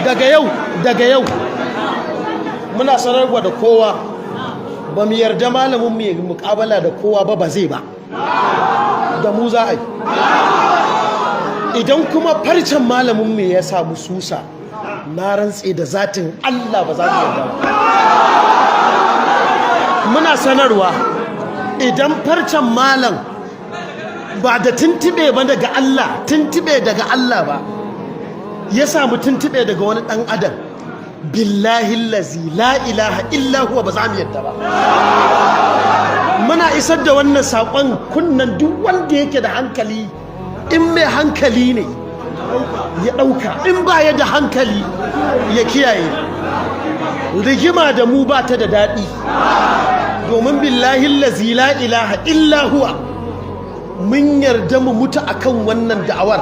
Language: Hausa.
daga yau muna sanarwa da kowa ba mu yarda malamin mu ya muƙabala da kowa ba zai ba, da mu za a yi. Idan kuma farcen malamin mu ya samu susa, na rantse da zatin Allah ba za mu yarda ba. Muna sanarwa idan farcen malam ba da tuntube ba daga Allah, tuntube daga Allah ba, ya samu tuntube daga wani ɗan adam, billahi lazi la ilaha illa huwa ba za mu yadda ba. Muna isar da wannan saƙon kunnan duk wanda yake da hankali, in mai hankali ne ya ɗauka, in ba ya da hankali ya kiyaye. Rigima da mu ba ta da daɗi, domin billahi lazi la ilaha illa huwa mun yarda mu mutu akan wannan da'awar.